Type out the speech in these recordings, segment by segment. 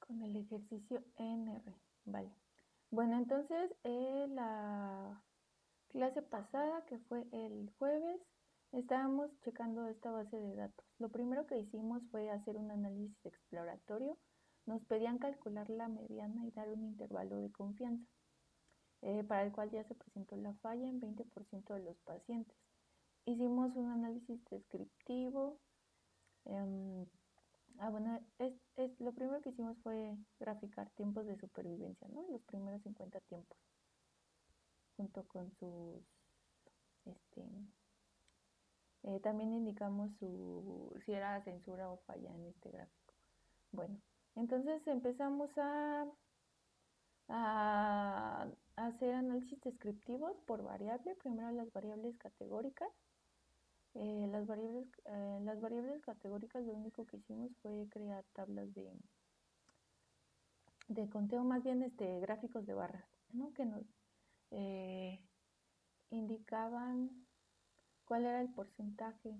con el ejercicio NR. Vale. Bueno, entonces la clase pasada, que fue el jueves, estábamos checando esta base de datos. Lo primero que hicimos fue hacer un análisis exploratorio. Nos pedían calcular la mediana y dar un intervalo de confianza, para el cual ya se presentó la falla en 20% de los pacientes. Hicimos un análisis descriptivo. Bueno, lo primero que hicimos fue graficar tiempos de supervivencia, ¿no? Los primeros 50 tiempos, junto con sus, este, también indicamos si era censura o falla en este gráfico. Bueno, entonces empezamos a hacer análisis descriptivos por variable, primero las variables categóricas. Las variables categóricas lo único que hicimos fue crear tablas de conteo, más bien gráficos de barras, ¿no? Que nos eh, indicaban cuál era el porcentaje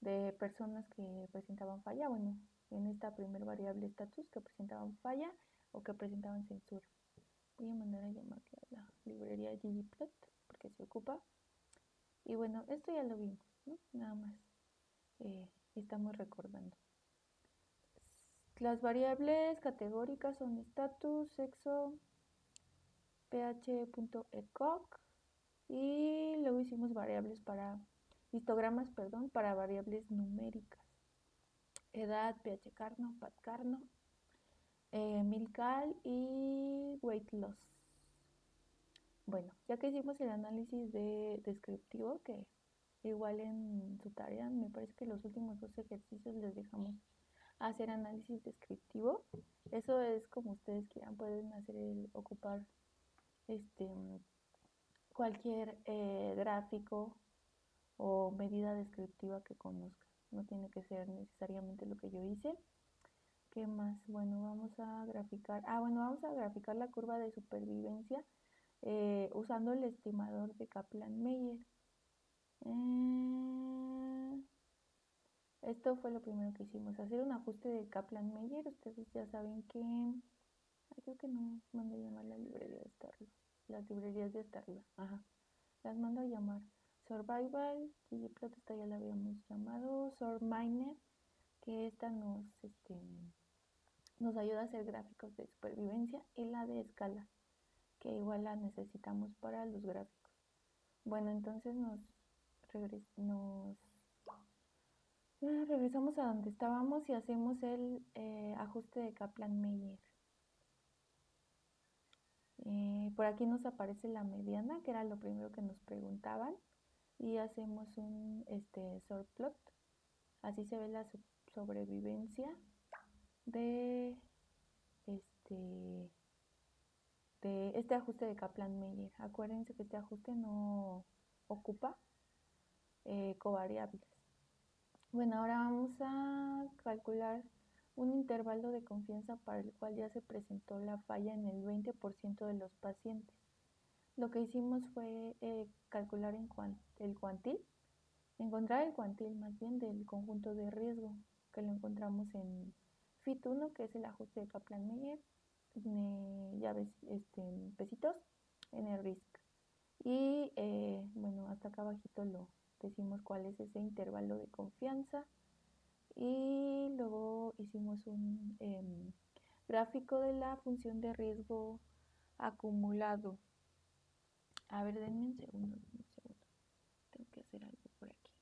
de personas que presentaban falla, bueno, en esta primera variable status, que presentaban falla o que presentaban censura. Voy a mandar a llamar a la librería ggplot porque se ocupa. Y bueno, esto ya lo vimos, ¿no? Nada más estamos recordando. Las variables categóricas son status, sexo, ph.ecoc, y luego hicimos variables para histogramas, perdón, para variables numéricas: edad, pH Carnot, PAT Carnot, milcal y weight loss. Bueno, ya que hicimos el análisis descriptivo, que igual en su tarea, me parece que los últimos dos ejercicios les dejamos hacer análisis descriptivo. Eso es como ustedes quieran, pueden ocupar cualquier gráfico o medida descriptiva que conozcan. No tiene que ser necesariamente lo que yo hice. ¿Qué más? Bueno, vamos a graficar. Vamos a graficar la curva de supervivencia usando el estimador de Kaplan-Meier. Esto fue lo primero que hicimos, hacer un ajuste de Kaplan-Meier. Ustedes ya saben que... creo que no mandé a llamar la librería de Starla. Las librerías de Starla. Ajá. Las mando a llamar. Survival, ggplot, esta ya la habíamos llamado. Surminer, que esta nos ayuda a hacer gráficos de supervivencia. Y la de escala, que igual la necesitamos para los gráficos. Bueno, entonces regresamos a donde estábamos y hacemos el ajuste de Kaplan-Meier. Por aquí nos aparece la mediana, que era lo primero que nos preguntaban, y hacemos un surplot. Así se ve la sobrevivencia de este ajuste de Kaplan-Meier. Acuérdense que este ajuste no ocupa covariables. Bueno, ahora vamos a calcular un intervalo de confianza para el cual ya se presentó la falla en el 20% de los pacientes. Lo que hicimos fue calcular el cuantil, encontrar el cuantil más bien del conjunto de riesgo, que lo encontramos en FIT1, que es el ajuste de Kaplan-Meier, ya ves, pesitos, en el RISC. Y bueno, hasta acá abajito lo decimos cuál es ese intervalo de confianza. Y luego hicimos un gráfico de la función de riesgo acumulado. A ver, denme un segundo. Tengo que hacer algo por aquí.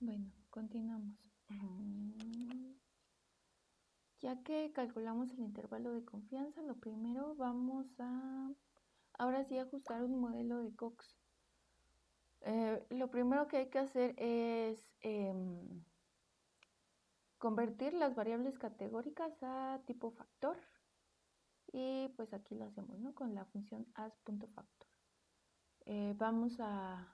Bueno, continuamos. Ya que calculamos el intervalo de confianza, lo primero vamos a, ahora sí, ajustar un modelo de Cox. Lo primero que hay que hacer es convertir las variables categóricas a tipo factor. Y pues aquí lo hacemos, ¿no? Con la función as.factor. Vamos a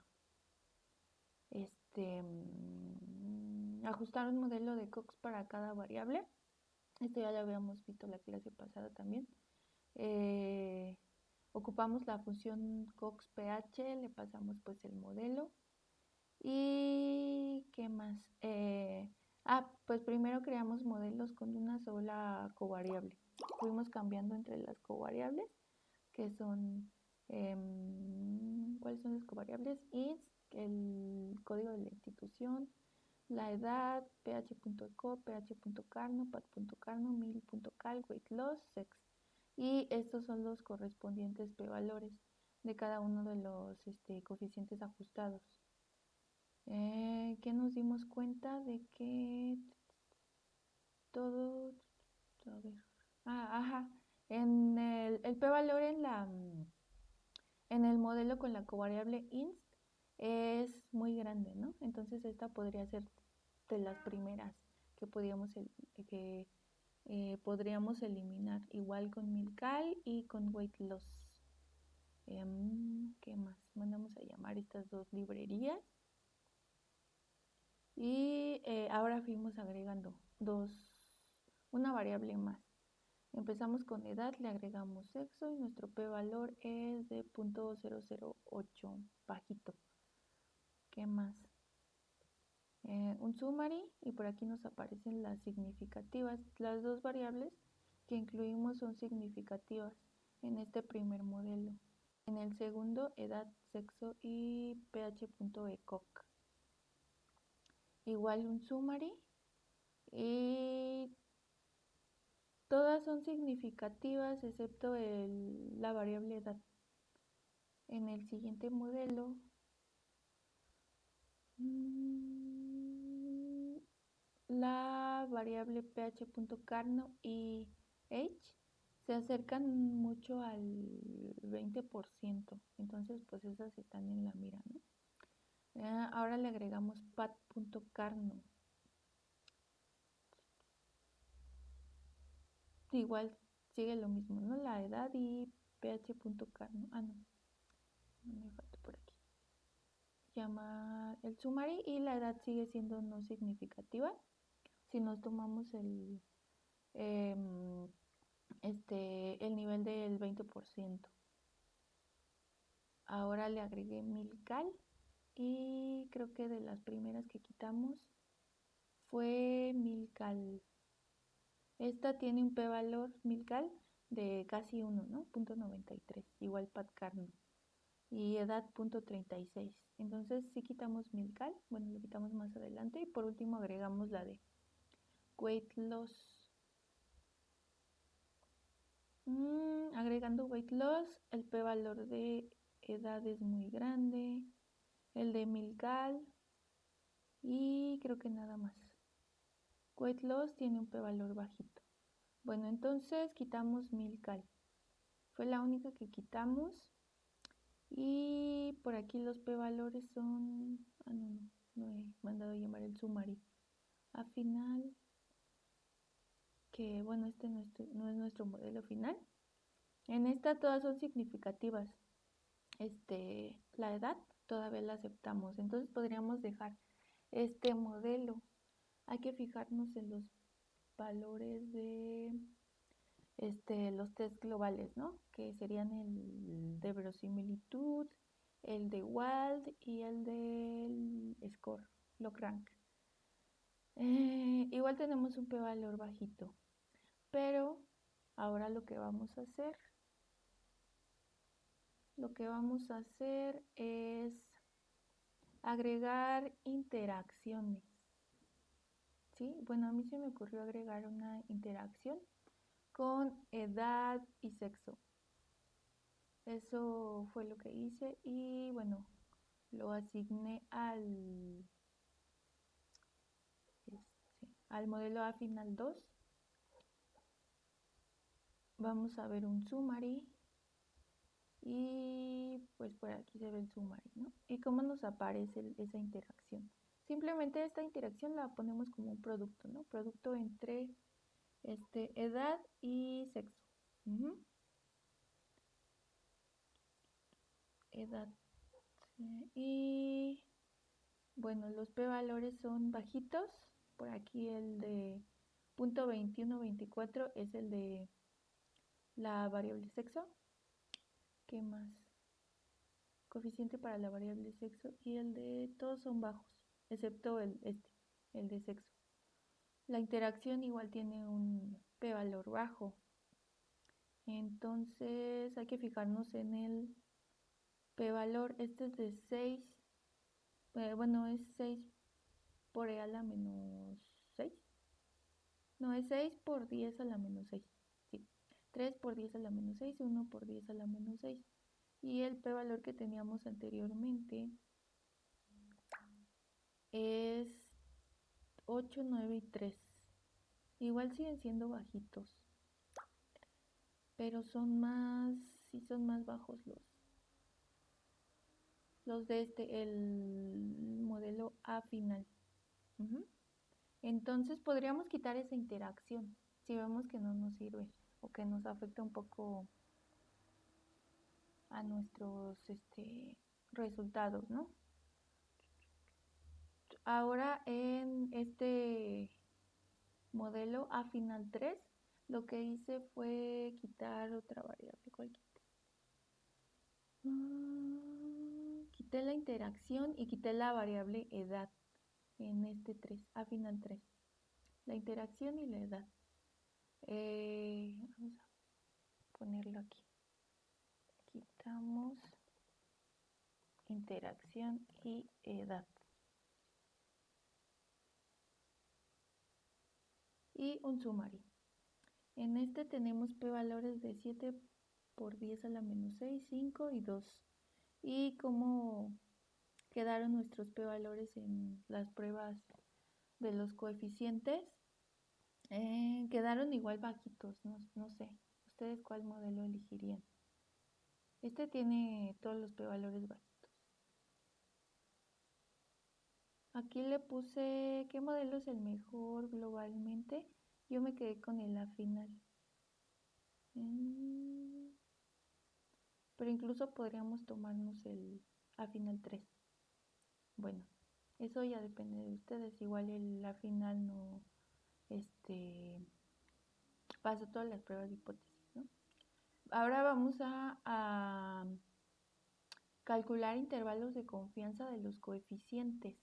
ajustar un modelo de Cox para cada variable. Esto ya lo habíamos visto la clase pasada también. Ocupamos la función coxph, le pasamos pues el modelo. ¿Y qué más? Pues primero creamos modelos con una sola covariable. Fuimos cambiando entre las covariables, que son, ¿cuáles son las covariables? Is, el código de la institución, la edad, ph.eco, ph.carno, pat.carno, mil.cal, weight loss, sex. Y estos son los correspondientes p-valores de cada uno de los coeficientes ajustados. Que nos dimos cuenta de que todo, a ver, ajá, en el p-valor en el modelo con la covariable inst es muy grande, ¿no? Entonces esta podría ser de las primeras que podríamos eliminar, igual con milcal y con weight loss. ¿Qué más? Mandamos a llamar estas dos librerías. Y ahora fuimos agregando una variable más. Empezamos con edad, le agregamos sexo y nuestro p-valor es de 0.008, bajito. ¿Qué más? Un summary, y por aquí nos aparecen las significativas. Las dos variables que incluimos son significativas en este primer modelo. En el segundo, edad, sexo y ph.ecoc. Igual un summary, y todas son significativas excepto la variable edad. En el siguiente modelo, la variable ph.carno y h se acercan mucho al 20%, entonces pues esas están en la mira, ¿no? Ahora le agregamos pat.carno. Igual sigue lo mismo, ¿no? La edad y ph.carno. No me falta por aquí. Llama el summary y la edad sigue siendo no significativa. Si nos tomamos el nivel del 20%. Ahora le agregué milcal y creo que de las primeras que quitamos fue milcal. Esta tiene un p-valor milcal de casi 1, ¿no? 0.93, igual patcarno. Y edad 0.36. Entonces si quitamos milcal, bueno, lo quitamos más adelante, y por último agregamos la de weight loss. Agregando weight loss, el p-valor de edad es muy grande, el de milcal y creo que nada más. Weight loss tiene un p-valor bajito. Bueno, entonces quitamos milcal. Fue la única que quitamos. Y por aquí los p-valores son... no he mandado a llamar el summary. A final, que bueno, este no es nuestro modelo final. En esta todas son significativas. La edad todavía la aceptamos. Entonces podríamos dejar este modelo. Hay que fijarnos en los valores de los test globales, ¿no? Que serían el de verosimilitud, el de WALD y el del score, log-rank. Igual tenemos un p-valor bajito, pero ahora lo que vamos a hacer es agregar interacciones. ¿Sí? Bueno, a mí se me ocurrió agregar una interacción con edad y sexo. Eso fue lo que hice y bueno, lo asigné al al modelo A final 2, vamos a ver un summary y pues por aquí se ve el summary, ¿no? ¿Y cómo nos aparece esa interacción? Simplemente esta interacción la ponemos como un producto, ¿no? Producto entre edad y sexo. Edad. Y bueno, los p-valores son bajitos. Por aquí el de .2124 es el de la variable sexo. ¿Qué más? Coeficiente para la variable sexo y el de todos son bajos, excepto el de sexo. La interacción igual tiene un p-valor bajo. Entonces hay que fijarnos en el p-valor. Este es de 6. Bueno, es 6 por e a la menos 6. No, es 6 por 10 a la menos 6. Sí. 3 por 10 a la menos 6, 1 por 10 a la menos 6. Y el p-valor que teníamos anteriormente es 8, 9 y 3. Igual siguen siendo bajitos, pero son más bajos los de el modelo A final. Entonces podríamos quitar esa interacción si vemos que no nos sirve o que nos afecta un poco a nuestros resultados, ¿no? Ahora en este modelo A final 3, lo que hice fue quitar otra variable. ¿Cuál quité? Quité la interacción y quité la variable edad en este 3, A final 3. La interacción y la edad. Vamos a ponerlo aquí. Quitamos interacción y edad. Y un summary. En este tenemos p-valores de 7 por 10 a la menos 6, 5 y 2. Y cómo quedaron nuestros p-valores en las pruebas de los coeficientes. Quedaron igual bajitos, no sé. ¿Ustedes cuál modelo elegirían? Este tiene todos los p-valores bajitos. Aquí le puse qué modelo es el mejor globalmente. Yo me quedé con el A final. Pero incluso podríamos tomarnos el A final 3. Bueno, eso ya depende de ustedes. Igual el A final no pasa todas las pruebas de hipótesis, ¿no? Ahora vamos a calcular intervalos de confianza de los coeficientes.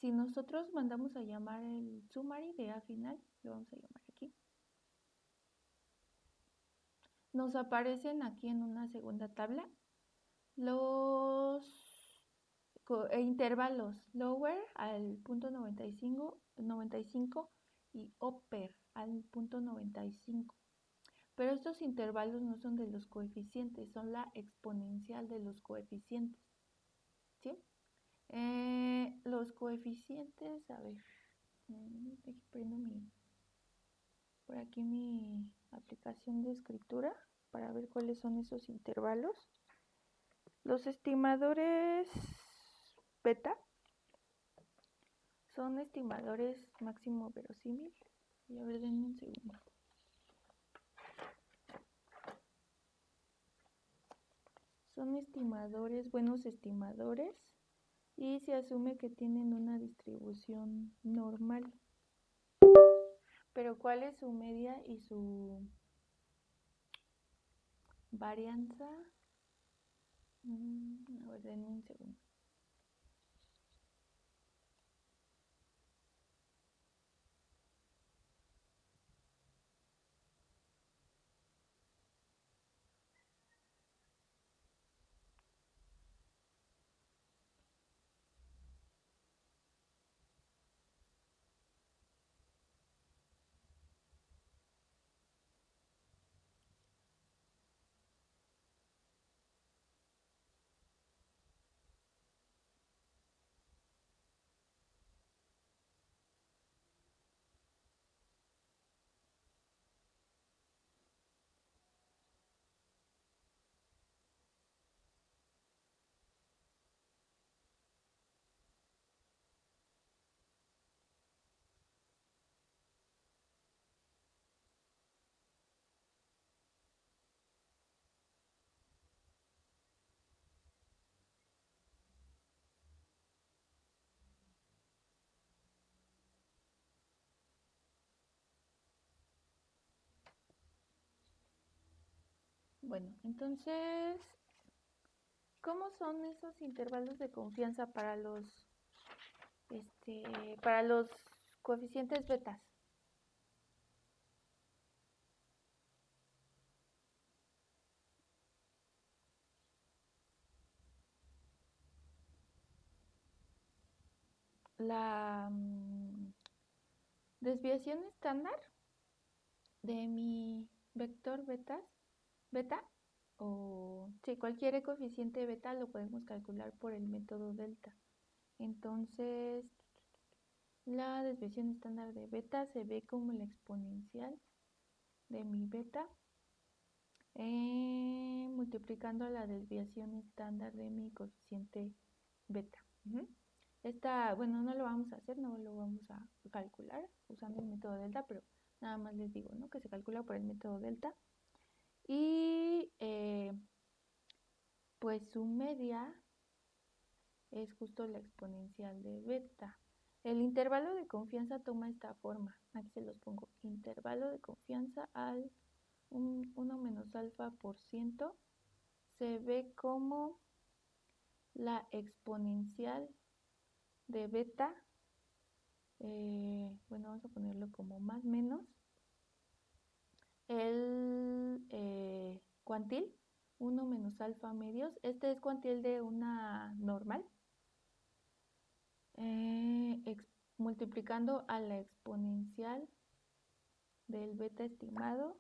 Si nosotros mandamos a llamar el summary de A final, lo vamos a llamar aquí. Nos aparecen aquí en una segunda tabla los intervalos lower al punto 95 y upper al punto 95. Pero estos intervalos no son de los coeficientes, son la exponencial de los coeficientes. ¿Sí? Los coeficientes, a ver, prendo por aquí mi aplicación de escritura para ver cuáles son esos intervalos. Los estimadores beta son estimadores máximo verosímil. Y a ver, denme un segundo. Son estimadores, buenos estimadores, y se asume que tienen una distribución normal. Pero ¿cuál es su media y su varianza? A ver, denme un segundo. Bueno, entonces, ¿cómo son esos intervalos de confianza para los coeficientes betas? La desviación estándar de mi vector beta, o sí, cualquier coeficiente beta lo podemos calcular por el método delta. Entonces, la desviación estándar de beta se ve como la exponencial de mi beta multiplicando la desviación estándar de mi coeficiente beta. Esta, bueno, no lo vamos a hacer, no lo vamos a calcular usando el método delta, pero nada más les digo, ¿no? Que se calcula por el método delta. Y pues su media es justo la exponencial de beta. El intervalo de confianza toma esta forma. Aquí se los pongo. Intervalo de confianza al 1 menos alfa por ciento se ve como la exponencial de beta. Bueno, vamos a ponerlo como más menos el cuantil 1 menos alfa medios. Este es cuantil de una normal. Multiplicando a la exponencial del beta estimado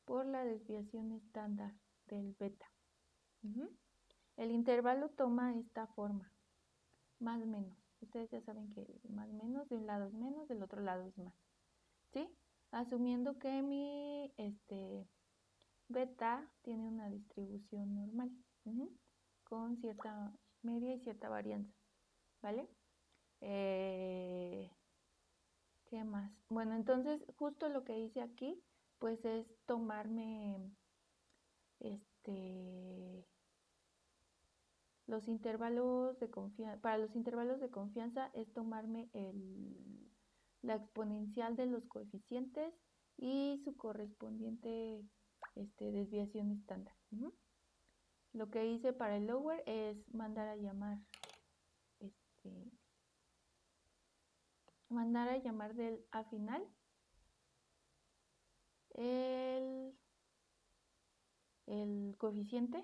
por la desviación estándar del beta. El intervalo toma esta forma, más menos. Ustedes ya saben que más menos de un lado es menos, del otro lado es más. ¿Sí? Asumiendo que mi beta tiene una distribución normal, con cierta media y cierta varianza, ¿vale? ¿Qué más? Bueno, entonces justo lo que hice aquí, pues es tomarme los intervalos de confianza. Para los intervalos de confianza es tomarme la exponencial de los coeficientes y su correspondiente desviación estándar. Lo que hice para el lower es mandar a llamar del A final el coeficiente,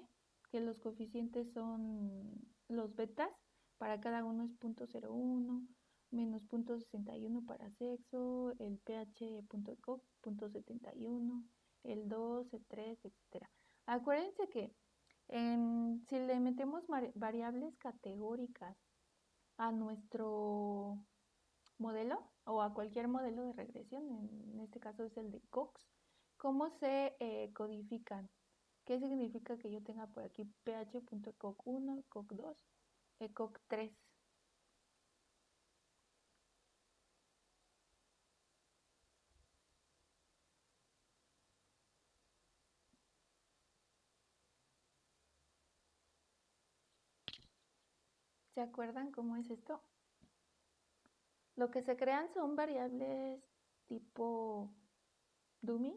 que los coeficientes son los betas, para cada uno es 0.01, menos 0.61 para sexo, el pH punto ECOG 0.71, el 2, el 3, etc. Acuérdense que si le metemos variables categóricas a nuestro modelo o a cualquier modelo de regresión, en este caso es el de Cox, ¿cómo se codifican? ¿Qué significa que yo tenga por aquí pH.ECOG1, ECOG2, ECOG3? ¿Se acuerdan cómo es esto? Lo que se crean son variables tipo dummy.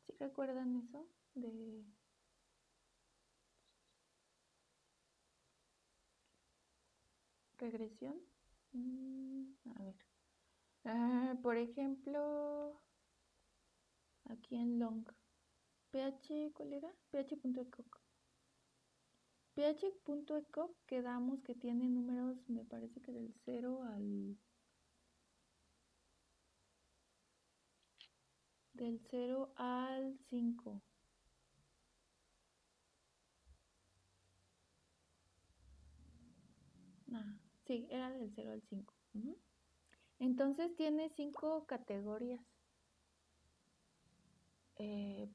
¿Sí recuerdan eso de regresión? A ver. Por ejemplo, aquí en long. pH, ¿cuál era? pH.ECOG. pH.ECOG quedamos que tiene números, me parece que del 0 al 5. Sí, era del 0 al 5. Entonces tiene 5 categorías.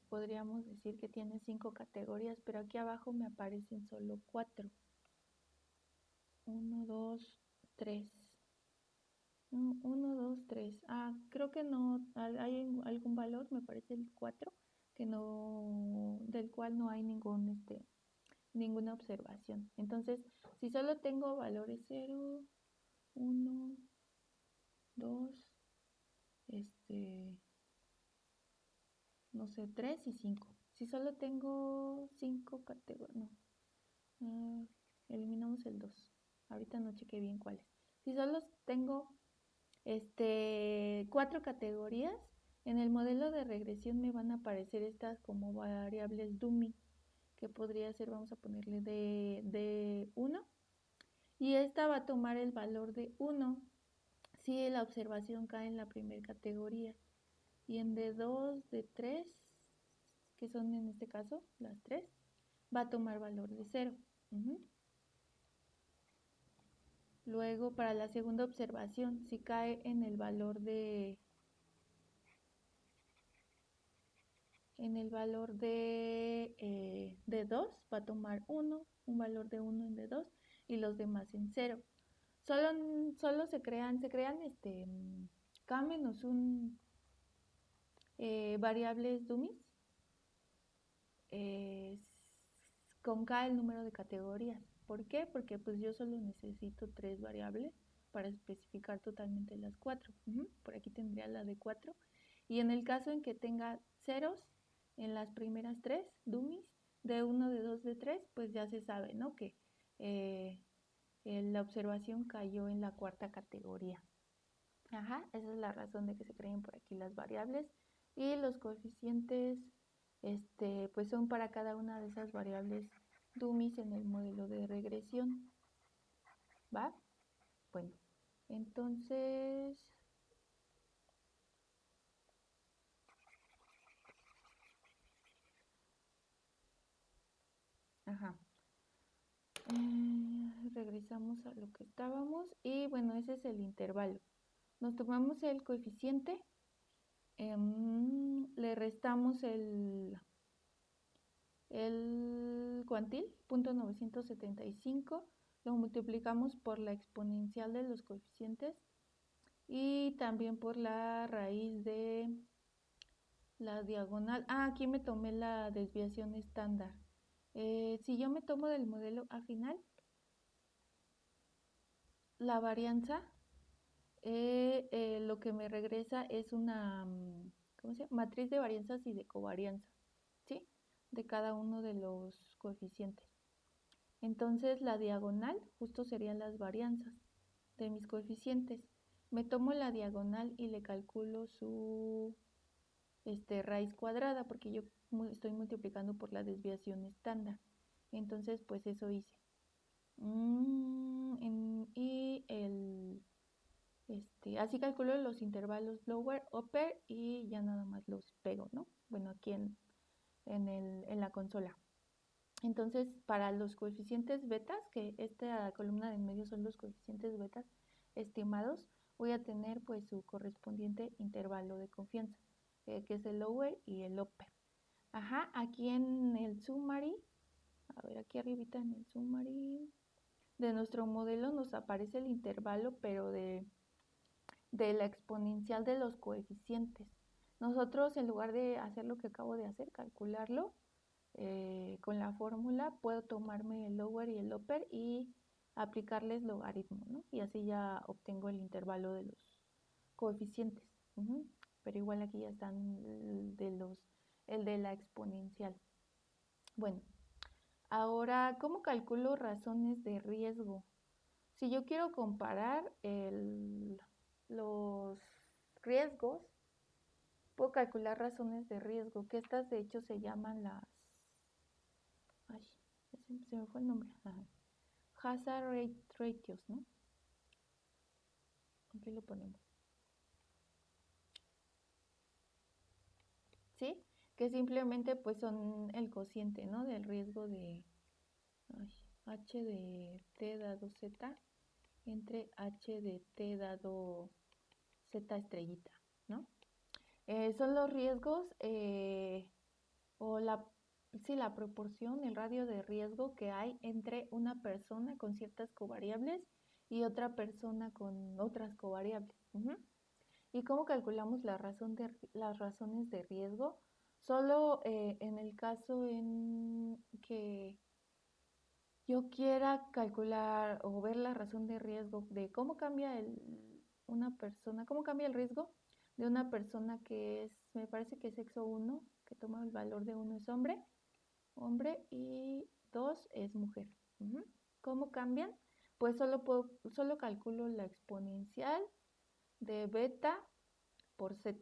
Podríamos decir que tiene 5 categorías, pero aquí abajo me aparecen solo 4. 1, 2, 3. 1, 2, 3. Creo que no hay algún valor, me parece el 4, que no, del cual no hay ningún ninguna observación. Entonces, si solo tengo valores 0, 1, 2, no sé, 3 y 5. Si solo tengo 5 categorías, no, eliminamos el 2. Ahorita no chequé bien cuáles. Si solo tengo 4 categorías, en el modelo de regresión me van a aparecer estas como variables dummy, que podría ser, vamos a ponerle de 1, y esta va a tomar el valor de 1 si la observación cae en la primera categoría, y en de 2, de 3, que son en este caso las 3, va a tomar valor de 0. Luego, para la segunda observación, si cae en el valor de 2, va a tomar 1, un valor de 1 en de 2 y los demás en 0. Solo se crean K menos 1 variables dummies con K el número de categorías. ¿Por qué? Porque pues yo solo necesito 3 variables para especificar totalmente las 4. Por aquí tendría la de 4. Y en el caso en que tenga ceros en las primeras 3 dummies, de 1, de 2, de 3, pues ya se sabe, ¿no? Que la observación cayó en la cuarta categoría. Ajá, esa es la razón de que se creen por aquí las variables. Y los coeficientes pues son para cada una de esas variables dummies en el modelo de regresión. ¿Va? Bueno, entonces ajá. Regresamos a lo que estábamos y bueno, ese es el intervalo. Nos tomamos el coeficiente, le restamos el cuantil, 0.975, lo multiplicamos por la exponencial de los coeficientes y también por la raíz de la diagonal. Aquí me tomé la desviación estándar. Si yo me tomo del modelo A final, la varianza, lo que me regresa es una matriz de varianzas y de covarianza, ¿sí? De cada uno de los coeficientes. Entonces la diagonal justo serían las varianzas de mis coeficientes. Me tomo la diagonal y le calculo su raíz cuadrada porque yo estoy multiplicando por la desviación estándar. Entonces pues eso hice. Así calculo los intervalos lower, upper y ya nada más los pego, ¿no? Bueno, aquí en la consola. Entonces, para los coeficientes betas, que esta columna de en medio son los coeficientes betas estimados, voy a tener pues su correspondiente intervalo de confianza, que es el lower y el upper. Ajá, aquí en el summary, a ver, aquí arribita en el summary de nuestro modelo nos aparece el intervalo, pero de la exponencial de los coeficientes. Nosotros, en lugar de hacer lo que acabo de hacer, calcularlo, con la fórmula puedo tomarme el lower y el upper y aplicarles logaritmo, ¿no? Y así ya obtengo el intervalo de los coeficientes. Pero igual aquí ya están el de la exponencial. Bueno, ahora, ¿cómo calculo razones de riesgo? Si yo quiero comparar los riesgos, puedo calcular razones de riesgo, que estas de hecho se llaman las... Ay, se me fue el nombre. Hazard ratios, ¿no? Aquí lo ponemos. ¿Sí? Que simplemente pues son el cociente, ¿no? Del riesgo de H de T dado Z entre H de T dado Z estrellita, ¿no? Son los riesgos o la proporción, el radio de riesgo que hay entre una persona con ciertas covariables y otra persona con otras covariables. ¿Y cómo calculamos las razones de riesgo? Solo en el caso en que yo quiera calcular o ver la razón de riesgo de cómo cambia una persona, cómo cambia el riesgo de una persona que es, me parece que es sexo 1, que toma el valor de 1 es hombre y 2 es mujer. ¿Cómo cambian? Pues solo calculo la exponencial de beta por z,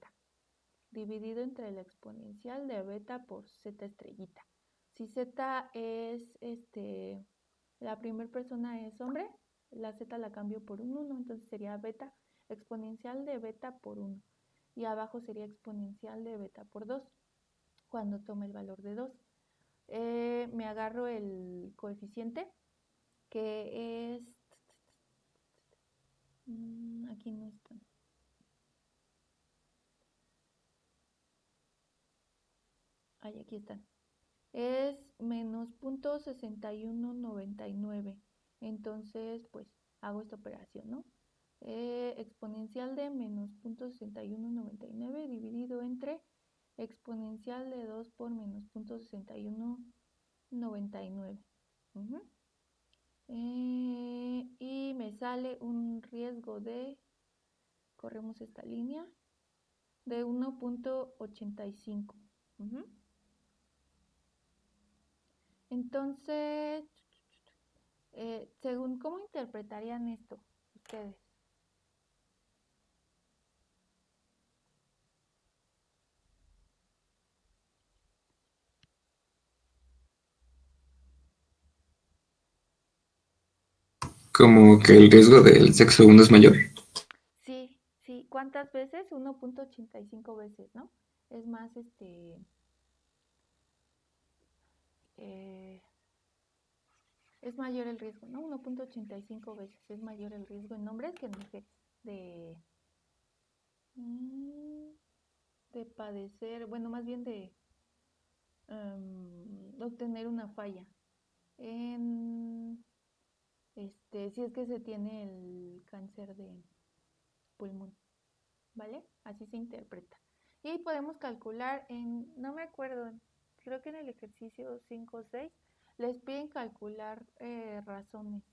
dividido entre la exponencial de beta por z estrellita. Si z es, la primera persona es hombre, la z la cambio por un 1, entonces sería beta, exponencial de beta por 1. Y abajo sería exponencial de beta por 2, cuando tome el valor de 2. Me agarro el coeficiente, que es, aquí no está, aquí están, es menos 0.6199. Entonces, pues hago esta operación, ¿no? Exponencial de menos 0.6199 dividido entre exponencial de 2 por menos 0.6199. Y me sale un riesgo de, corremos esta línea, de 1.85. Entonces, según cómo interpretarían esto ustedes. Como que el riesgo del sexo uno es mayor. Sí, sí. ¿Cuántas veces? 1.85 veces, ¿no? Es más, eh, es mayor el riesgo, ¿no? 1.85 veces es mayor el riesgo en hombres que en mujeres de, de padecer, bueno, más bien de obtener una falla en, si es que se tiene el cáncer de pulmón, ¿vale? Así se interpreta. Y podemos calcular no me acuerdo, creo que en el ejercicio 5 o 6 les piden calcular razones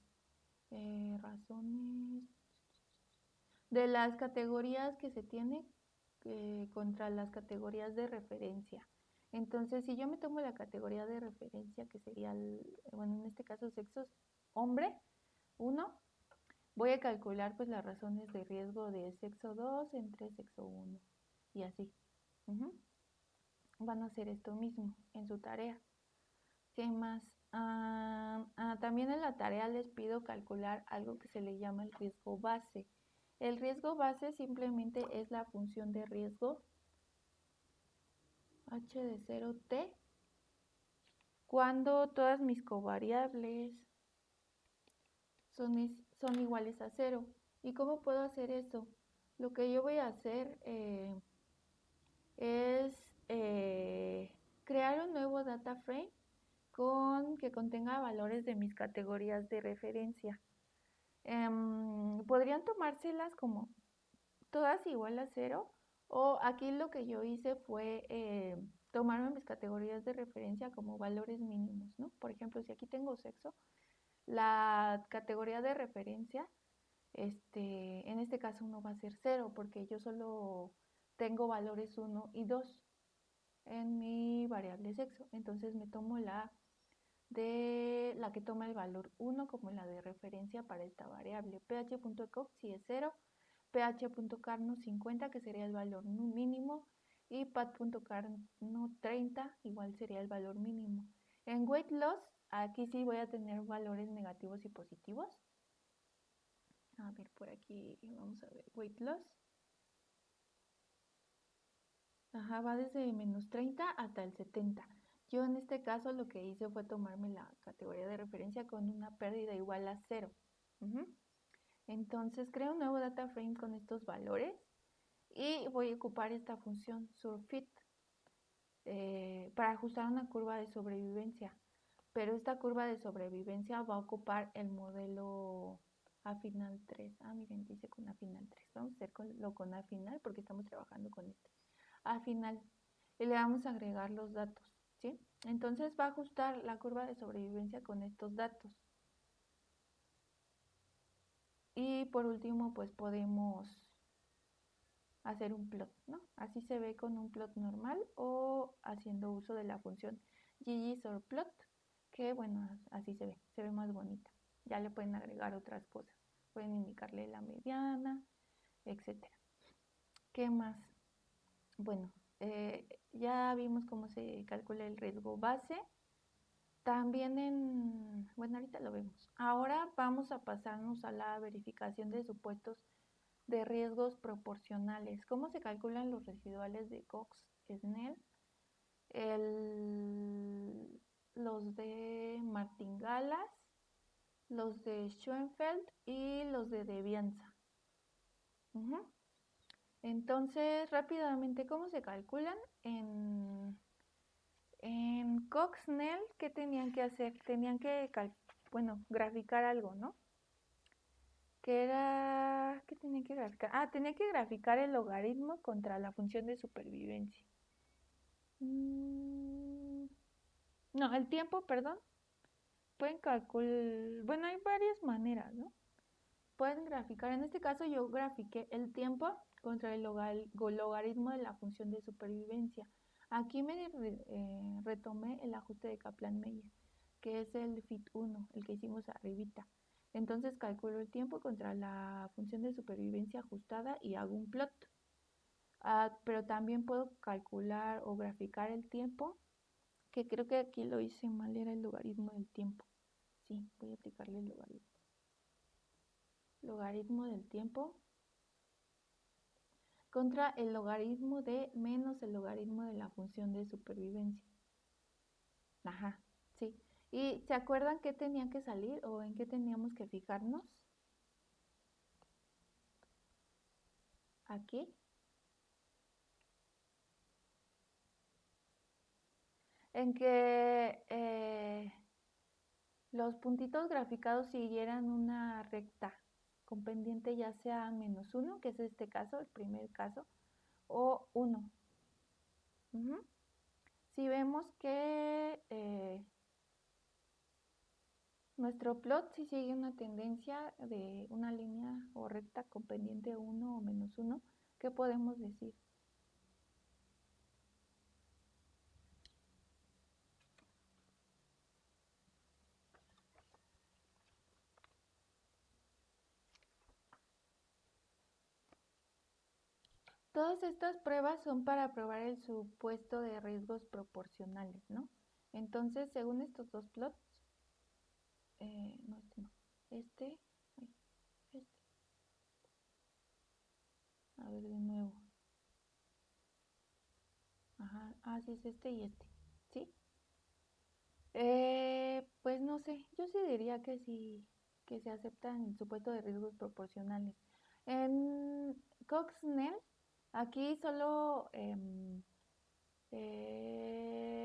de las categorías que se tiene contra las categorías de referencia. Entonces, si yo me tomo la categoría de referencia, que sería, bueno, en este caso sexo hombre 1, voy a calcular pues las razones de riesgo de sexo 2 entre sexo 1 y así. Van a hacer esto mismo en su tarea. ¿Qué más? También en la tarea les pido calcular algo que se le llama el riesgo base. El riesgo base simplemente es la función de riesgo h de 0t cuando todas mis covariables son iguales a 0. ¿Y cómo puedo hacer eso? Lo que yo voy a hacer es crear un nuevo data frame que contenga valores de mis categorías de referencia. Podrían tomárselas como todas igual a 0, o aquí lo que yo hice fue tomarme mis categorías de referencia como valores mínimos, ¿no? Por ejemplo, si aquí tengo sexo, la categoría de referencia, en este caso no va a ser 0 porque yo solo tengo valores 1 y 2 en mi variable sexo. Entonces me tomo la que toma el valor 1 como la de referencia para esta variable. ph.cox si es 0, ph.carno 50 que sería el valor mínimo y pat.carno 30 igual sería el valor mínimo. En weight loss, aquí sí voy a tener valores negativos y positivos. A ver, por aquí vamos a ver, weight loss. Ajá, va desde menos 30 hasta el 70. Yo en este caso lo que hice fue tomarme la categoría de referencia con una pérdida igual a 0. Entonces creo un nuevo data frame con estos valores y voy a ocupar esta función surfit para ajustar una curva de sobrevivencia. Pero esta curva de sobrevivencia va a ocupar el modelo A final 3. Miren, dice con A final 3. Vamos a hacerlo con A final porque estamos trabajando con este. A final. Y le vamos a agregar los datos, ¿sí? Entonces va a ajustar la curva de sobrevivencia con estos datos. Y por último, pues podemos hacer un plot, ¿no? Así se ve con un plot normal o haciendo uso de la función ggsortplot, que bueno, así se ve más bonita. Ya le pueden agregar otras cosas, pueden indicarle la mediana, etcétera. ¿Qué más? Bueno, ya vimos cómo se calcula el riesgo base. También bueno, ahorita lo vemos. Ahora vamos a pasarnos a la verificación de supuestos de riesgos proporcionales. ¿Cómo se calculan los residuales de Cox-Snell? Los de Martin-Galas, los de Schoenfeld y los de Debianza. Entonces, rápidamente, ¿cómo se calculan? En Cox-Snell, ¿qué tenían que hacer? Tenían que, graficar algo, ¿no? ¿Qué tenían que graficar? Tenía que graficar el logaritmo contra la función de supervivencia. No, el tiempo, perdón. Pueden calcular, bueno, hay varias maneras, ¿no? Pueden graficar, en este caso yo grafiqué el tiempo contra el logaritmo de la función de supervivencia. Aquí me retomé el ajuste de Kaplan-Meier, que es el FIT1, el que hicimos arribita. Entonces calculo el tiempo contra la función de supervivencia ajustada y hago un plot. Pero también puedo calcular o graficar el tiempo, que creo que aquí lo hice mal, era el logaritmo del tiempo. Sí, voy a aplicarle el logaritmo. Logaritmo del tiempo contra el logaritmo de menos el logaritmo de la función de supervivencia. Ajá, sí. ¿Y se acuerdan qué tenía que salir o en qué teníamos que fijarnos? Aquí. En que los puntitos graficados siguieran una recta con pendiente ya sea -1, que es este caso, el primer caso, o 1. Si vemos que nuestro plot si sigue una tendencia de una línea o recta con pendiente 1 o -1, ¿qué podemos decir? Todas estas pruebas son para probar el supuesto de riesgos proporcionales, ¿no? Entonces, según estos dos plots, no, este, este, a ver de nuevo. Ajá, sí es este y este, ¿sí? Pues no sé, yo sí diría que sí, que se aceptan el supuesto de riesgos proporcionales. En Cox-Snell, aquí solo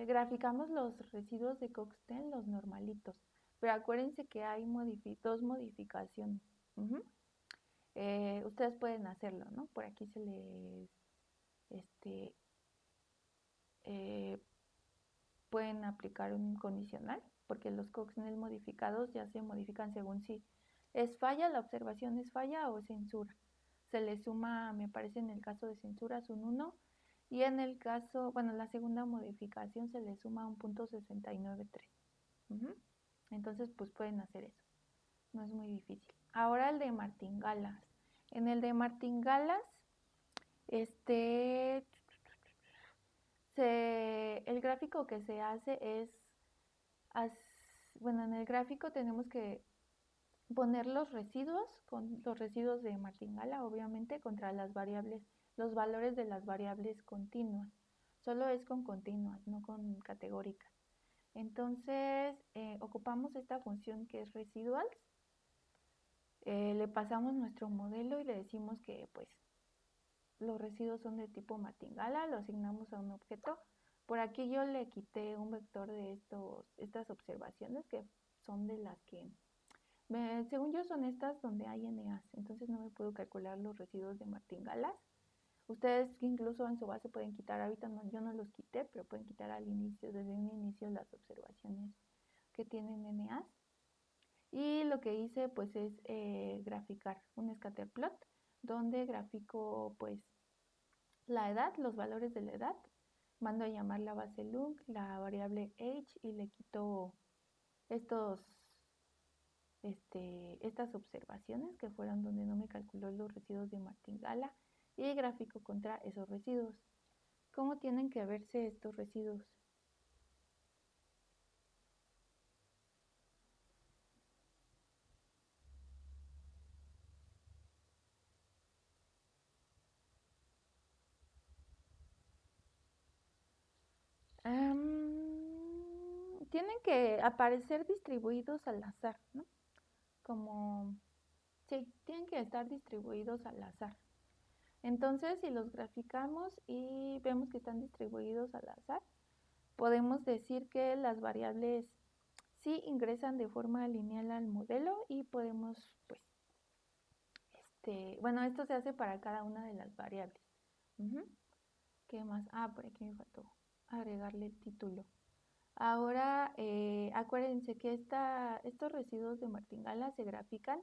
graficamos los residuos de Cox-Snell, los normalitos, pero acuérdense que hay dos modificaciones. Ustedes pueden hacerlo, ¿no? Por aquí se les, este, pueden aplicar un condicional, porque los Cox-Snell modificados ya se modifican según si es falla, la observación es falla o censura. Se le suma, me parece en el caso de censuras, un 1, y en el caso, bueno, la segunda modificación se le suma un .693. Entonces, pues pueden hacer eso. No es muy difícil. Ahora el de Martin-Galas. En el de Martin-Galas, el gráfico que se hace es, bueno, en el gráfico tenemos que poner los residuos, con los residuos de Martingala, obviamente, contra las variables, los valores de las variables continuas. Solo es con continuas, no con categóricas. Entonces, ocupamos esta función que es residuals, le pasamos nuestro modelo y le decimos que pues los residuos son de tipo Martingala, lo asignamos a un objeto. Por aquí yo le quité un vector de estas observaciones que son de las que, según yo son estas donde hay NAs, entonces no me puedo calcular los residuos de Martin-Galas. Ustedes incluso en su base pueden quitar, ahorita no, yo no los quité, pero pueden quitar al inicio, desde un inicio, las observaciones que tienen NAs. Y lo que hice pues es graficar un scatterplot donde grafico pues la edad, los valores de la edad. Mando a llamar la base long, la variable age, y le quito estas observaciones que fueron donde no me calculó los residuos de martingala, y gráfico contra esos residuos. ¿Cómo tienen que verse estos residuos? Tienen que aparecer distribuidos al azar, ¿no? Sí, tienen que estar distribuidos al azar. Entonces, si los graficamos y vemos que están distribuidos al azar, podemos decir que las variables sí ingresan de forma lineal al modelo, y podemos, pues, bueno, esto se hace para cada una de las variables. ¿Qué más? Por aquí me faltó agregarle el título. Ahora, acuérdense que estos residuos de martingala se grafican.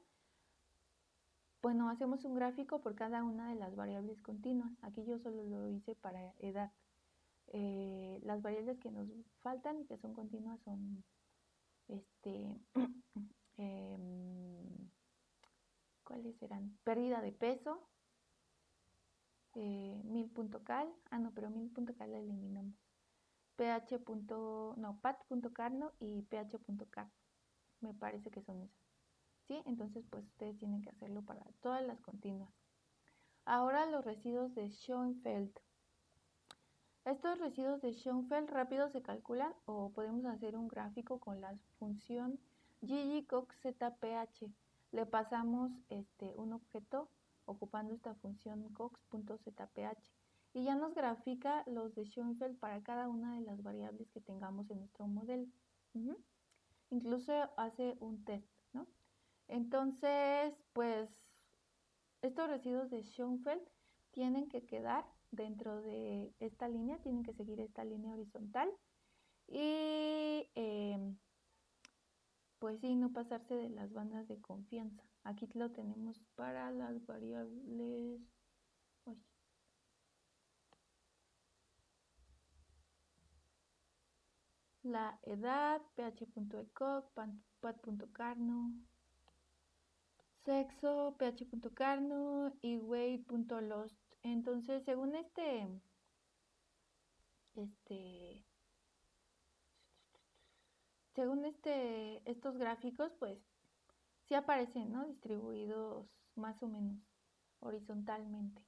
Bueno, hacemos un gráfico por cada una de las variables continuas. Aquí yo solo lo hice para edad. Las variables que nos faltan y que son continuas son ¿cuáles serán? Pérdida de peso, mil.cal, no, pero mil.cal la eliminamos. pat.carno y ph.carno, me parece que son esas. ¿Sí? Entonces, pues ustedes tienen que hacerlo para todas las continuas. Ahora los residuos de Schoenfeld. Estos residuos de Schoenfeld rápido se calculan, o podemos hacer un gráfico con la función ggcoxzph. Le pasamos un objeto ocupando esta función cox.zph, y ya nos grafica los de Schoenfeld para cada una de las variables que tengamos en nuestro modelo. Incluso hace un test, ¿no? Entonces, pues, estos residuos de Schoenfeld tienen que quedar dentro de esta línea, tienen que seguir esta línea horizontal, y pues sí, no pasarse de las bandas de confianza. Aquí lo tenemos para las variables. La edad, ph.ecoc, pat.carno, sexo, ph.carno, y weight.lost. Entonces, según estos gráficos, pues sí aparecen, ¿no? Distribuidos más o menos horizontalmente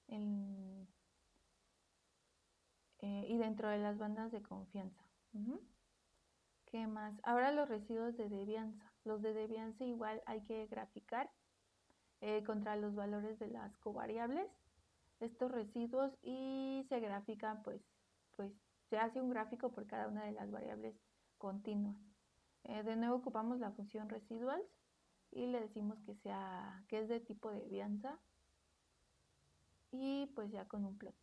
y dentro de las bandas de confianza. ¿Qué más? Ahora los residuos de devianza. Los de devianza igual hay que graficar contra los valores de las covariables estos residuos, y se grafican, pues se hace un gráfico por cada una de las variables continuas. De nuevo ocupamos la función residuals y le decimos que es de tipo devianza, y pues ya con un plot.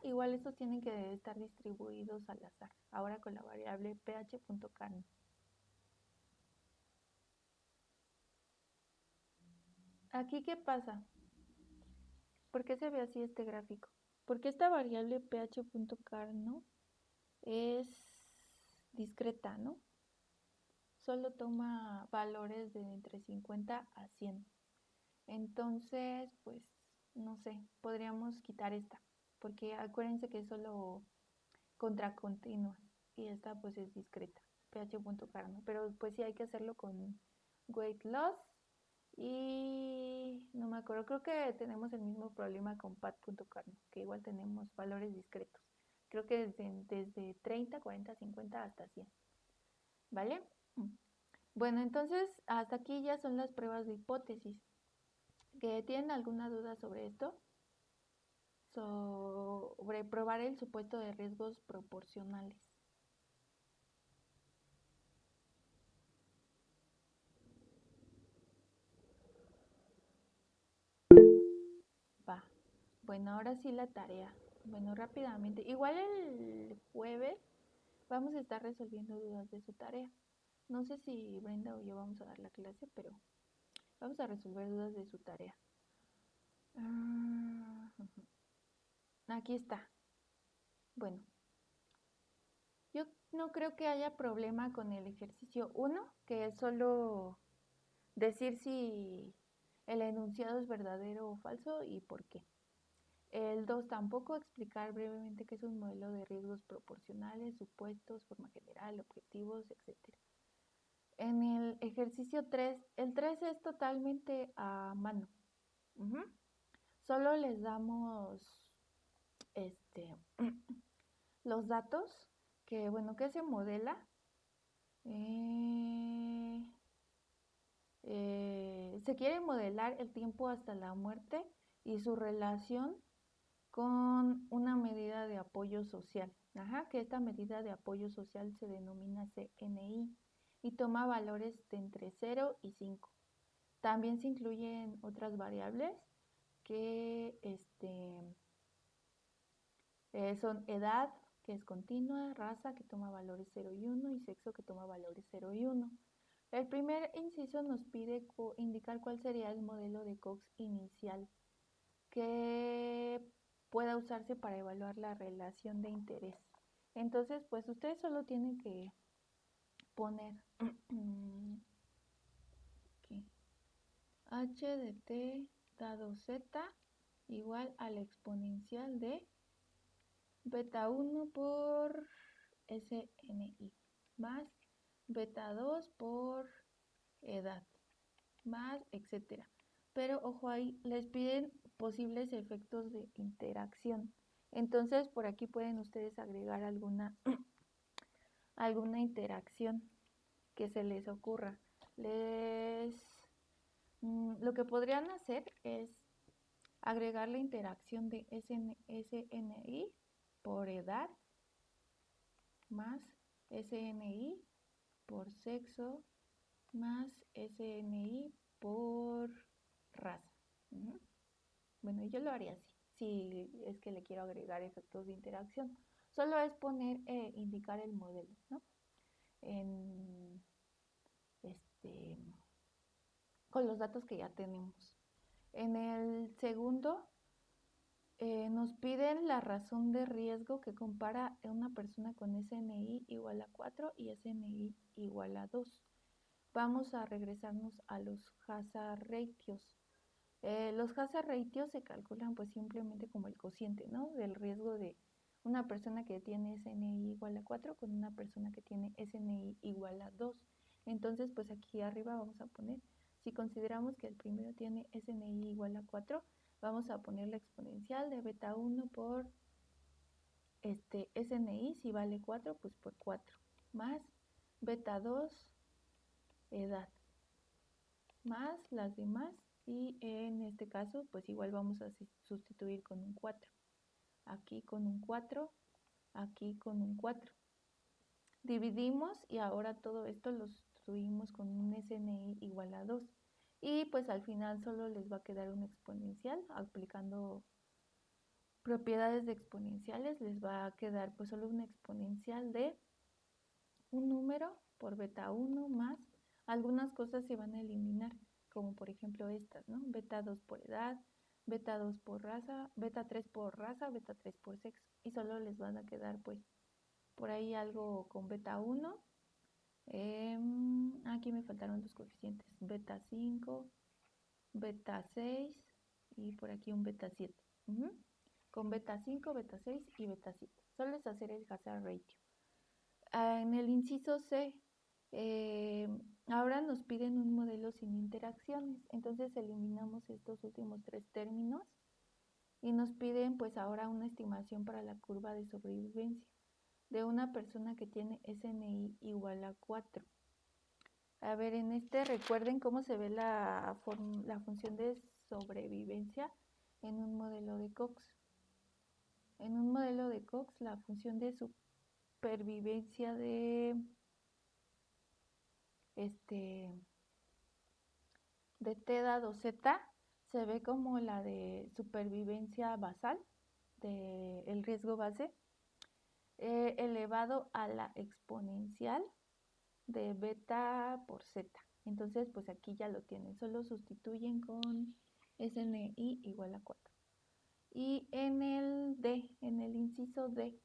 Igual estos tienen que estar distribuidos al azar, ahora con la variable ph.carno. Aquí, ¿qué pasa? ¿Por qué se ve así este gráfico? Porque esta variable ph.carno es discreta, ¿no? Solo toma valores de entre 50 a 100. Entonces, pues, no sé, podríamos quitar esta, porque acuérdense que es solo contracontinua, y esta pues es discreta, ph.carno, pero pues sí hay que hacerlo con weight loss, y no me acuerdo, creo que tenemos el mismo problema con pat.carno, que igual tenemos valores discretos, creo que desde 30, 40, 50 hasta 100, ¿vale? Bueno, entonces hasta aquí ya son las pruebas de hipótesis. ¿Que tienen alguna duda sobre esto? Sobre probar el supuesto de riesgos proporcionales. Va. Bueno, ahora sí la tarea. Bueno, rápidamente. Igual el jueves vamos a estar resolviendo dudas de su tarea. No sé si Brenda o yo vamos a dar la clase, pero vamos a resolver dudas de su tarea. Aquí está. Bueno, yo no creo que haya problema con el ejercicio 1, que es solo decir si el enunciado es verdadero o falso y por qué. El 2 tampoco, explicar brevemente qué es un modelo de riesgos proporcionales, supuestos, forma general, objetivos, etc. En el ejercicio 3, el 3 es totalmente a mano. Solo les damos los datos que, bueno, que se modela. Se quiere modelar el tiempo hasta la muerte y su relación con una medida de apoyo social, que esta medida de apoyo social se denomina CNI y toma valores de entre 0 y 5. También se incluyen otras variables que son edad, que es continua, raza, que toma valores 0 y 1, y sexo, que toma valores 0 y 1. El primer inciso nos pide indicar cuál sería el modelo de Cox inicial que pueda usarse para evaluar la relación de interés. Entonces, pues ustedes solo tienen que poner h de t dado z igual a la exponencial de beta 1 por SNI más beta 2 por edad más etcétera. Pero ojo ahí, les piden posibles efectos de interacción. Entonces por aquí pueden ustedes agregar alguna interacción que se les ocurra. Lo que podrían hacer es agregar la interacción de SNI por edad más SNI por sexo más SNI por raza. Bueno, yo lo haría así, si es que le quiero agregar efectos de interacción. Solo es poner, indicar el modelo, ¿no? Con los datos que ya tenemos. En el segundo, nos piden la razón de riesgo que compara a una persona con SNI igual a 4 y SNI igual a 2. Vamos a regresarnos a los hazard ratios. Los hazard ratios se calculan pues simplemente como el cociente, ¿no? Del riesgo de una persona que tiene SNI igual a 4 con una persona que tiene SNI igual a 2. Entonces pues aquí arriba vamos a poner, si consideramos que el primero tiene SNI igual a 4, vamos a poner la exponencial de beta 1 por SNI, si vale 4, pues por 4, más beta 2 edad, más las demás, y en este caso pues igual vamos a sustituir con un 4, aquí con un 4, aquí con un 4. Dividimos y ahora todo esto lo sustituimos con un SNI igual a 2. Y pues al final solo les va a quedar una exponencial. Aplicando propiedades de exponenciales les va a quedar pues solo una exponencial de un número por beta 1 más algunas cosas se van a eliminar, como por ejemplo estas, ¿no? Beta 2 por edad, beta 2 por raza, beta 3 por raza, beta 3 por sexo. Y solo les van a quedar pues por ahí algo con beta 1. Aquí me faltaron los coeficientes. Beta 5, beta 6 y por aquí un beta 7. Con beta 5, beta 6 y beta 7. Solo es hacer el hazard ratio. En el inciso C, ahora nos piden un modelo sin interacciones. Entonces eliminamos estos últimos 3 términos y nos piden pues ahora una estimación para la curva de sobrevivencia de una persona que tiene SNI igual a 4. A ver, en recuerden cómo se ve la función de sobrevivencia en un modelo de Cox. En un modelo de Cox, la función de supervivencia de t dado z se ve como la de supervivencia basal, del riesgo base, elevado a la exponencial de beta por z. Entonces, pues aquí ya lo tienen, solo sustituyen con SNI igual a 4. Y en el D, en el inciso D,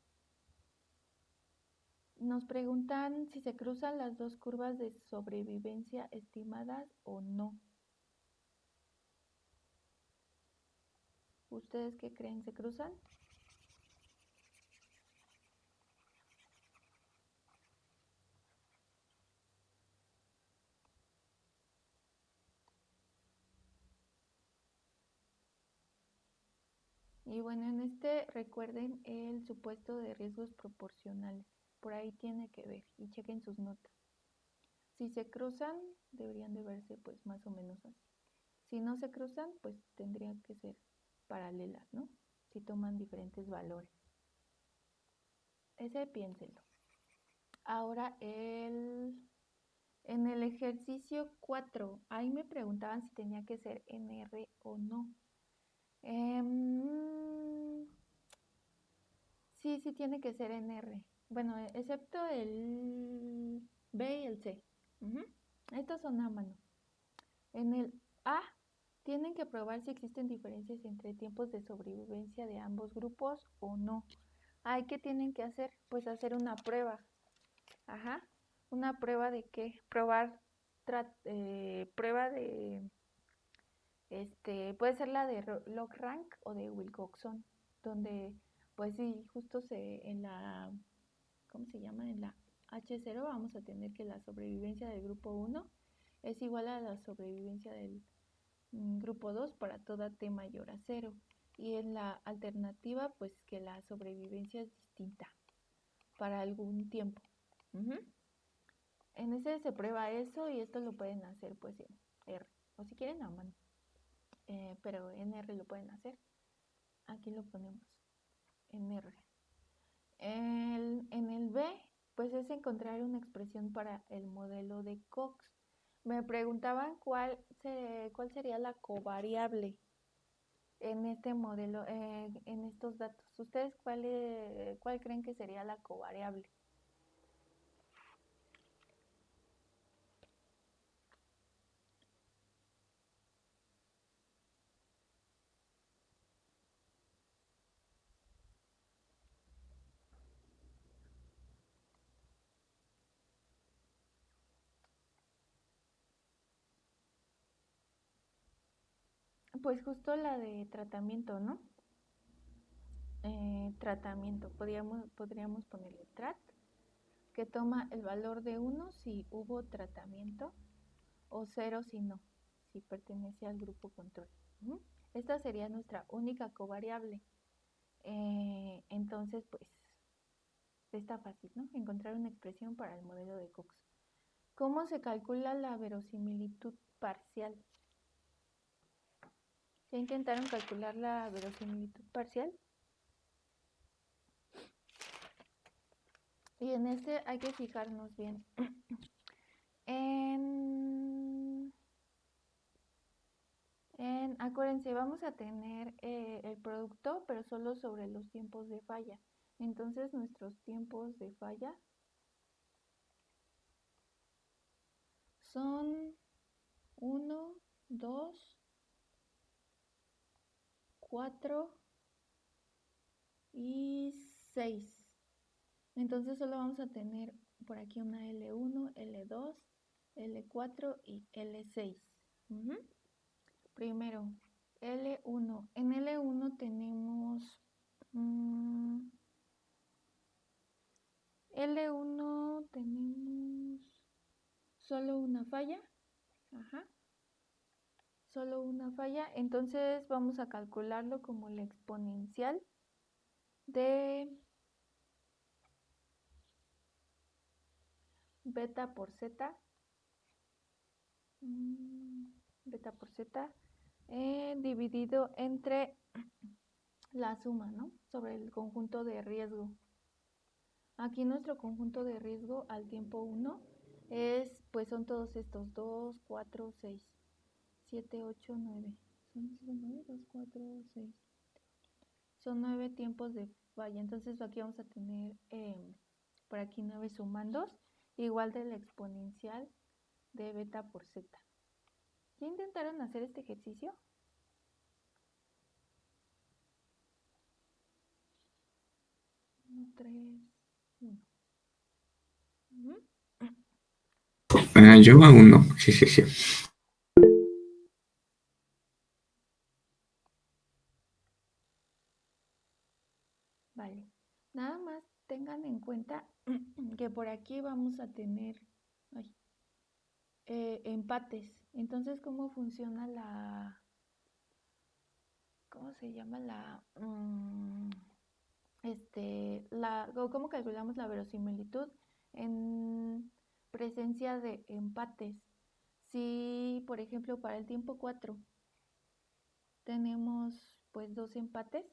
nos preguntan si se cruzan las dos curvas de sobrevivencia estimadas o no. ¿Ustedes qué creen? ¿Se cruzan? Y bueno, en este recuerden el supuesto de riesgos proporcionales. Por ahí tiene que ver y chequen sus notas. Si se cruzan, deberían de verse pues más o menos así. Si no se cruzan, pues tendrían que ser paralelas, ¿no? Si toman diferentes valores. Ese piénsenlo. Ahora en el ejercicio 4, ahí me preguntaban si tenía que ser NR o no. Sí, sí tiene que ser NR. Bueno, excepto el B y el C. Estos son a mano. En el A, tienen que probar si existen diferencias entre tiempos de sobrevivencia de ambos grupos o no. Ay, ¿qué tienen que hacer? Pues hacer una prueba. Ajá. ¿Una prueba de qué? Prueba de, puede ser la de Log-Rank o de Wilcoxon, donde, pues sí, justo en la, ¿cómo se llama? En la H0 vamos a tener que la sobrevivencia del grupo 1 es igual a la sobrevivencia del grupo 2 para toda T mayor a 0. Y en la alternativa, pues que la sobrevivencia es distinta para algún tiempo. En ese se prueba eso y esto lo pueden hacer pues en R. O si quieren a mano. Pero en R lo pueden hacer. Aquí lo ponemos en R. En el B, pues es encontrar una expresión para el modelo de Cox. Me preguntaban cuál sería la covariable en este modelo, en estos datos. ¿Ustedes cuál creen que sería la covariable? Pues justo la de tratamiento, ¿no? Tratamiento, podríamos ponerle trat, que toma el valor de 1 si hubo tratamiento o 0 si no, si pertenece al grupo control. Esta sería nuestra única covariable. Entonces, pues, está fácil, ¿no? Encontrar una expresión para el modelo de Cox. ¿Cómo se calcula la verosimilitud parcial? ¿Ya intentaron calcular la verosimilitud parcial? Y en este hay que fijarnos bien acuérdense, vamos a tener el producto, pero solo sobre los tiempos de falla. Entonces nuestros tiempos de falla son 1, 2, 4 y 6. Entonces solo vamos a tener por aquí una L1, L2, L4 y L6. Primero, L1. En L1 tenemos L1 tenemos solo una falla. Solo una falla. Entonces vamos a calcularlo como la exponencial de beta por z. Beta por z dividido entre la suma, ¿no? Sobre el conjunto de riesgo. Aquí nuestro conjunto de riesgo al tiempo 1 pues son todos estos 2, 4, 6, 7, 8, 9. Son 9, 2, 4, 6. Son 9 tiempos de falla. Entonces aquí vamos a tener por aquí 9 sumandos, igual de la exponencial de beta por z. ¿Ya intentaron hacer este ejercicio? Uno, 3, 1. Yo aún no. Sí, sí, sí. Vale. Nada más tengan en cuenta que por aquí vamos a tener empates. Entonces, ¿cómo funciona ¿cómo se llama cómo calculamos la verosimilitud en presencia de empates? Si, por ejemplo, para el tiempo 4 tenemos pues dos empates,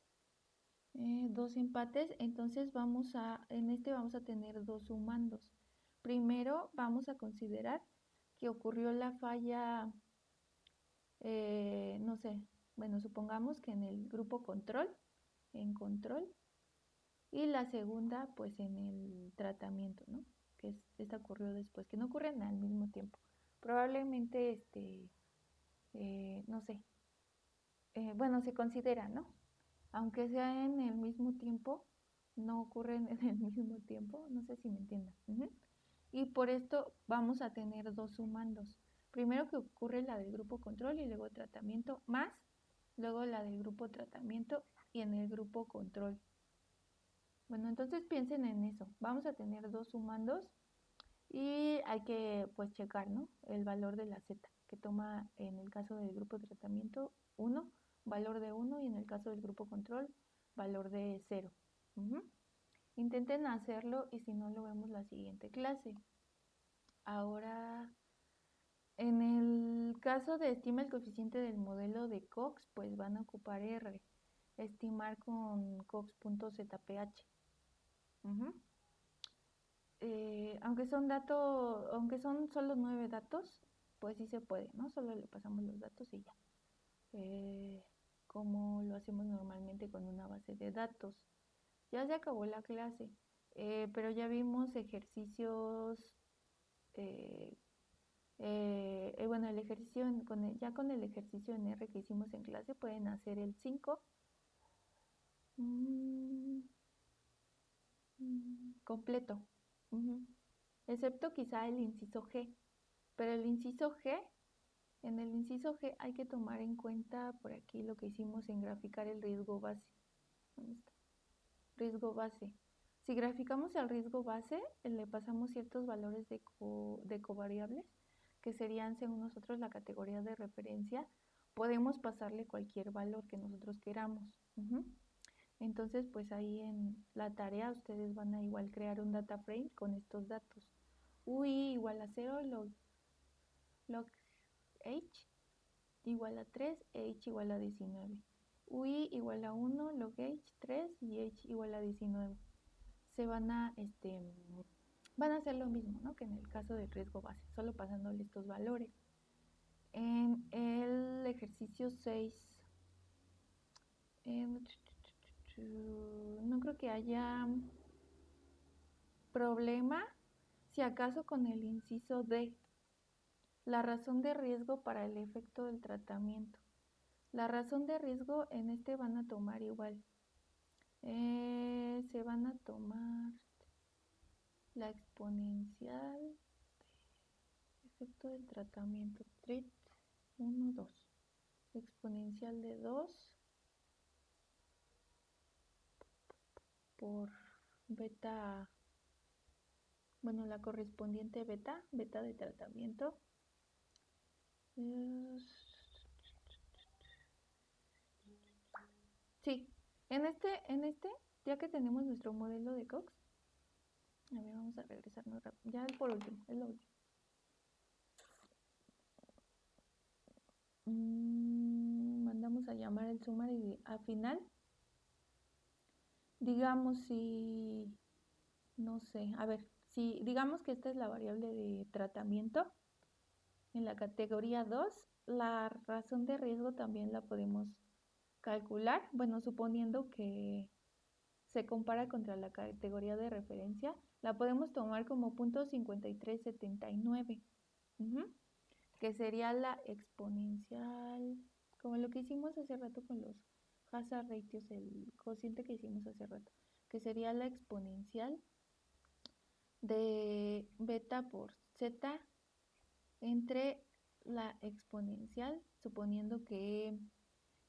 entonces en este vamos a tener dos sumandos. Primero vamos a considerar que ocurrió la falla, no sé, bueno, supongamos que en el grupo control, y la segunda pues en el tratamiento, ¿no? Que esta ocurrió después, que no ocurren al mismo tiempo. Probablemente, no sé, bueno, se considera, ¿no? Aunque sea en el mismo tiempo, no ocurren en el mismo tiempo, no sé si me entiendan. Y por esto vamos a tener dos sumandos. Primero que ocurre la del grupo control y luego tratamiento, más luego la del grupo tratamiento y en el grupo control. Bueno, entonces piensen en eso. Vamos a tener dos sumandos y hay que pues checar, ¿no? El valor de la z, que toma en el caso del grupo de tratamiento 1, valor de 1, y en el caso del grupo control, valor de 0. Intenten hacerlo y si no lo vemos la siguiente clase. Ahora, en el caso de estima el coeficiente del modelo de Cox, pues van a ocupar R, estimar con Cox.zph. Aunque son solo 9 datos, pues sí se puede, ¿no? Solo le pasamos los datos y ya. Como lo hacemos normalmente con una base de datos. Ya se acabó la clase, pero ya vimos ejercicios, bueno, el ejercicio ya con el ejercicio en R que hicimos en clase pueden hacer el 5 completo, excepto quizá el inciso G, pero en el inciso G hay que tomar en cuenta por aquí lo que hicimos en graficar el riesgo base. ¿Dónde está? Riesgo base. Si graficamos el riesgo base, le pasamos ciertos valores de covariables, que serían según nosotros la categoría de referencia. Podemos pasarle cualquier valor que nosotros queramos. Entonces, pues ahí en la tarea ustedes van a igual crear un data frame con estos datos. UI igual a 0, log H igual a 3, H igual a 19. UI igual a 1, log H 3 y H igual a 19. Van a hacer lo mismo, ¿no? Que en el caso del riesgo base, solo pasándole estos valores. En el ejercicio 6, no creo que haya problema, si acaso con el inciso D, la razón de riesgo para el efecto del tratamiento. La razón de riesgo en este van a tomar igual. Se van a tomar la exponencial de efecto del tratamiento. Treat 1, 2. Exponencial de 2 por beta, bueno, la correspondiente beta de tratamiento. Sí, ya que tenemos nuestro modelo de Cox, a ver, vamos a regresarnos rápido. Ya por último, es lo último. Mandamos a llamar el summary y al final, digamos si, no sé, a ver, si digamos que esta es la variable de tratamiento, En la categoría 2, la razón de riesgo también la podemos calcular, bueno, suponiendo que se compara contra la categoría de referencia, la podemos tomar como 0.5379, que sería la exponencial, como lo que hicimos hace rato con los hazard ratios, el cociente que hicimos hace rato, que sería la exponencial de beta por z entre la exponencial, suponiendo que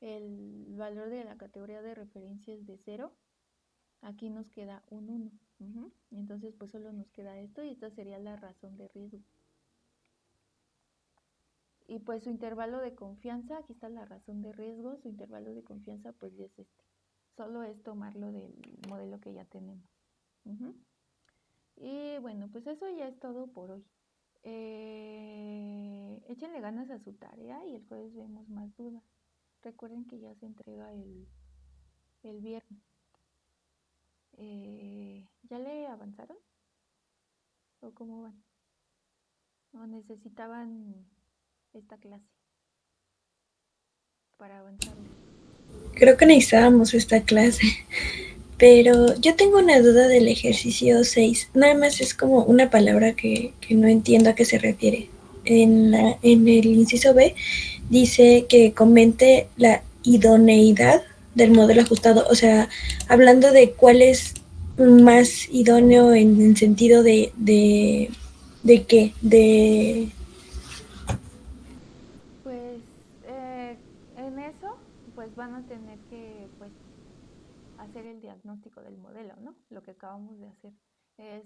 el valor de la categoría de referencia es de 0, aquí nos queda un 1. Entonces, pues solo nos queda esto y esta sería la razón de riesgo. Y pues su intervalo de confianza, aquí está la razón de riesgo, su intervalo de confianza pues ya es este. Solo es tomarlo del modelo que ya tenemos. Y bueno, pues eso ya es todo por hoy. Échenle ganas a su tarea y el jueves vemos más dudas. Recuerden que ya se entrega el viernes. ¿Ya le avanzaron? ¿O cómo van? ¿O necesitaban esta clase para avanzarle? Creo que necesitábamos esta clase. Pero yo tengo una duda del ejercicio 6. Nada más es como una palabra que no entiendo a qué se refiere. En el inciso B dice que comente la idoneidad del modelo ajustado. O sea, hablando de cuál es más idóneo en el sentido de qué, de... Pues en eso, pues van a tener que pues hacer el diagnóstico del modelo, ¿no? Lo que acabamos de hacer es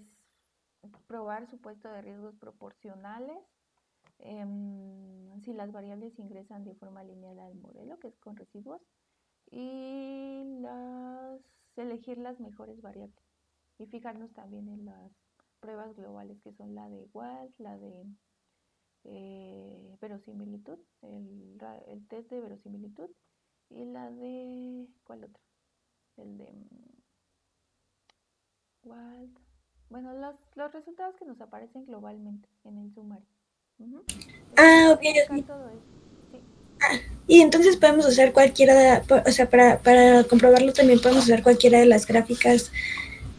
probar supuesto de riesgos proporcionales, si las variables ingresan de forma lineal al modelo, que es con residuos, y elegir las mejores variables y fijarnos también en las pruebas globales que son la de Walsh, la de verosimilitud, el test de verosimilitud y la de, ¿cuál otro? El de Walt. Bueno, los resultados que nos aparecen globalmente en el sumario. Ah, ok, Checar ok. todo eso. Sí. Y entonces podemos usar cualquiera, o sea, para comprobarlo también podemos usar cualquiera de las gráficas.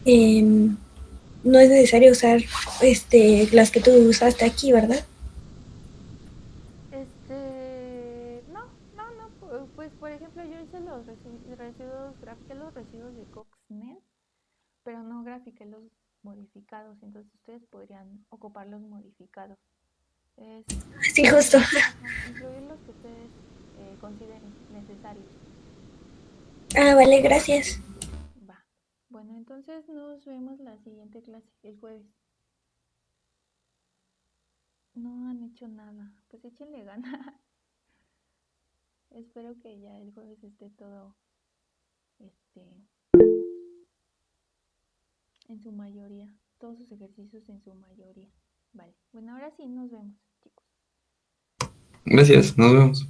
Eh, no es necesario usar las que tú usaste aquí, ¿verdad? No, pues por ejemplo yo hice los residuos, grafiqué los residuos de Cox-Net, pero no grafiqué los modificados, entonces ustedes podrían ocupar los modificados. Es Sí, justo. incluir los que ustedes consideren necesarios. Ah, vale, gracias. Va. Bueno, entonces nos vemos la siguiente clase, el jueves. No han hecho nada. Pues échenle ganas. Espero que ya el jueves esté todo este en su mayoría. Todos sus ejercicios en su mayoría. Vale. Bueno, ahora sí nos vemos, chicos. Gracias, nos vemos.